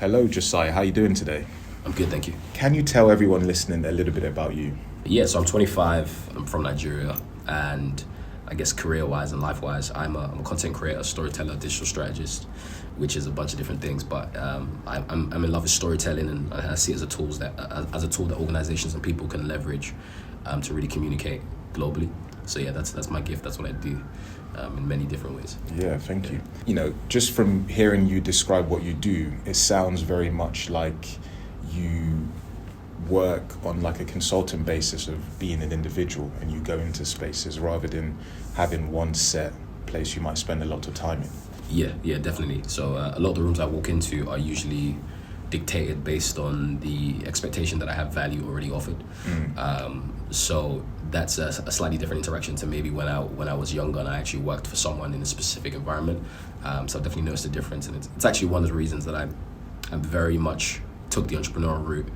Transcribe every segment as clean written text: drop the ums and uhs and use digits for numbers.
Hello, Josiah. How are you doing today? I'm good, thank you. Can you tell everyone listening a little bit about you? Yeah, so I'm 25. I'm from Nigeria, and I guess career-wise and life-wise, I'm a content creator, storyteller, digital strategist, which is a bunch of different things. But I'm in love with storytelling, and I see it as a tool that organizations and people can leverage to really communicate globally. So yeah, that's my gift. That's what I do in many different ways. Yeah, thank you. You know, just from hearing you describe what you do, it sounds very much like you work on like a consultant basis of being an individual, and you go into spaces rather than having one set place you might spend a lot of time in. Yeah, definitely. So a lot of the rooms I walk into are usually dictated based on the expectation that I have value already offered. So that's a slightly different interaction to maybe when I was younger and I actually worked for someone in a specific environment. So I've definitely noticed a difference, and it's actually one of the reasons that I very much took the entrepreneurial route,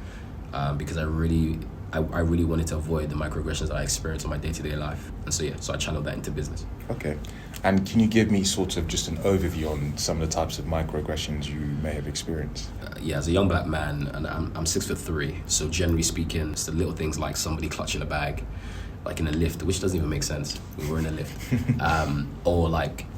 because I really wanted to avoid the microaggressions that I experience in my day-to-day life. And so I channeled that into business. Okay. And can you give me sort of just an overview on some of the types of microaggressions you may have experienced? Yeah, as a young black man, and I'm 6'3", so generally speaking, it's the little things like somebody clutching a bag, like in a lift, which doesn't even make sense. We were in a lift,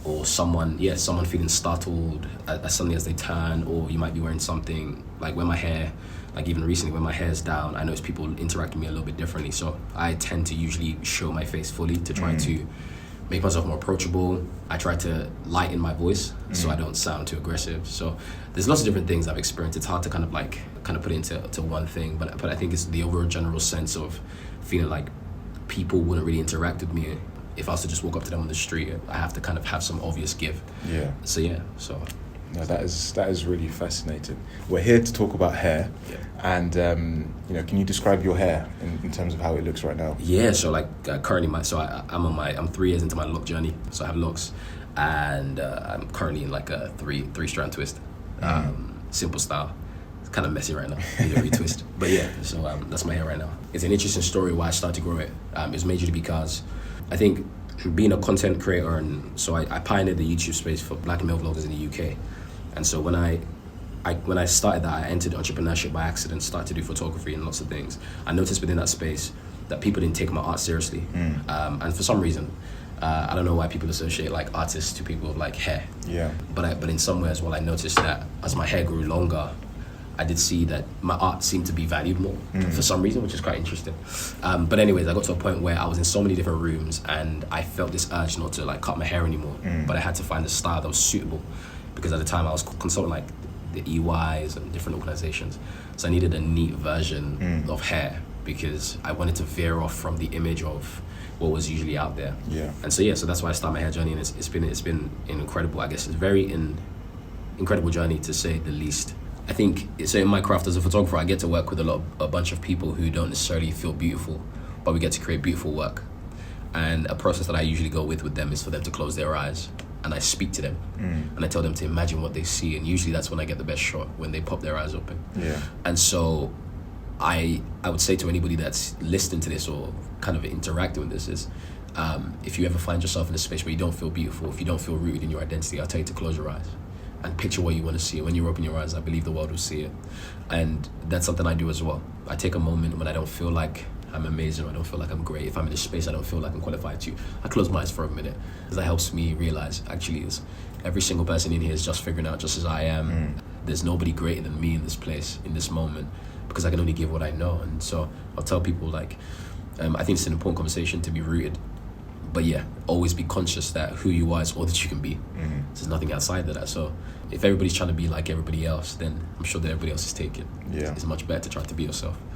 or someone feeling startled as suddenly as they turn, or you might be wearing something like when my hair. Like even recently when my hair's down, I notice people interact with me a little bit differently. So I tend to usually show my face fully to try to make myself more approachable. I try to lighten my voice so I don't sound too aggressive. So there's lots of different things I've experienced. It's hard to kind of put it into one thing, but I think it's the overall general sense of feeling like people wouldn't really interact with me if I was to just walk up to them on the street. I have to kind of have some obvious give. Yeah. So. No, that is really fascinating. We're here to talk about hair, and can you describe your hair in terms of how it looks right now? Yeah, so currently I'm 3 years into my lock journey, so I have locks, and I'm currently in like a three strand twist, simple style. It's kind of messy right now, need a retwist, but yeah. So that's my hair right now. It's an interesting story why I started to grow it. It's majorly because I think being a content creator, and so I pioneered the YouTube space for black male vloggers in the UK. And so when I started that, I entered entrepreneurship by accident, started to do photography and lots of things. I noticed within that space that people didn't take my art seriously. And for some reason, I don't know why people associate like artists to people with like hair. Yeah. But in some way as well, I noticed that as my hair grew longer, I did see that my art seemed to be valued more for some reason, which is quite interesting. But anyways, I got to a point where I was in so many different rooms and I felt this urge not to like cut my hair anymore, but I had to find a style that was suitable, because at the time I was consulting like the EYs and different organizations. So I needed a neat version of hair because I wanted to veer off from the image of what was usually out there. Yeah. And so that's why I started my hair journey, and it's been an incredible, I guess it's very incredible journey to say the least. I think, so in my craft as a photographer, I get to work with a bunch of people who don't necessarily feel beautiful, but we get to create beautiful work. And a process that I usually go with them is for them to close their eyes, and I speak to them, and I tell them to imagine what they see, and usually that's when I get the best shot, when they pop their eyes open. Yeah. And so I would say to anybody that's listening to this or kind of interacting with this is, if you ever find yourself in a space where you don't feel beautiful, if you don't feel rooted in your identity, I'll tell you to close your eyes and picture what you want to see. When you open your eyes, I believe the world will see it. And that's something I do as well. I take a moment when I don't feel like I'm amazing, or I don't feel like I'm great. If I'm in a space I don't feel like I'm qualified to, I close my eyes for a minute, because that helps me realize actually every single person in here is just figuring out just as I am. There's nobody greater than me in this place, in this moment, because I can only give what I know. And so I'll tell people I think it's an important conversation to be rooted. But yeah, always be conscious that who you are is all that you can be. There's nothing outside of that. So if everybody's trying to be like everybody else, then I'm sure that everybody else is taken. Yeah. It's much better to try to be yourself.